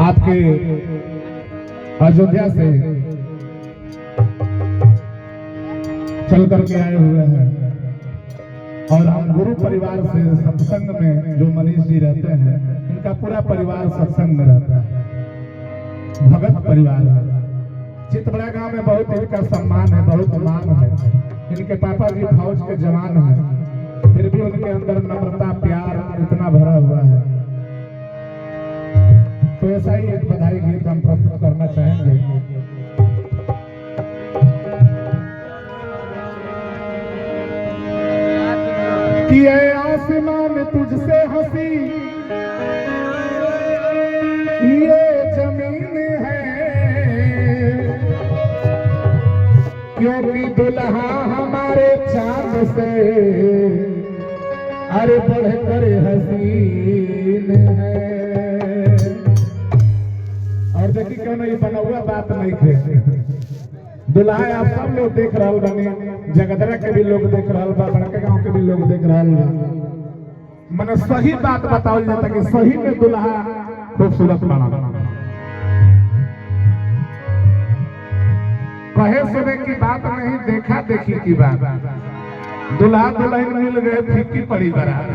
आपके अयोध्या से चल करके आए हुए हैं और हम गुरु परिवार से सत्संग में जो मनीष जी रहते हैं इनका पूरा परिवार सत्संग में रहता है। भगत परिवार है। चितबड़ा गांव में बहुत इनका सम्मान है, बहुत मान है। इनके पापा जी फौज के जवान हैं, फिर भी उनके अंदर नम्रता प्यार इतना भरा हुआ है। तो ऐसा ही एक बधाई गीत हम प्रस्तुत करना चाहेंगे। कि ये आसमान तुझसे हंसी ये जमीन है, क्योंकि दुल्हा हमारे चांद से अरे बढ़कर हसीन है। और देखिए क्यों नहीं बना हुआ बात नहीं थे। दुल्हा आप सब लोग देख रहा बने, जगदरा के भी लोग देख रहा बा, बड़के गांव के भी लोग देख रहा बा। मैंने सही बात बताओ जाता कि सही में दुल्हा खूबसूरत बना। कहे सुने की बात नहीं, देखा देखी की बात। दुल्हा दुल्हन मिल गए फीकी पड़ी बरात।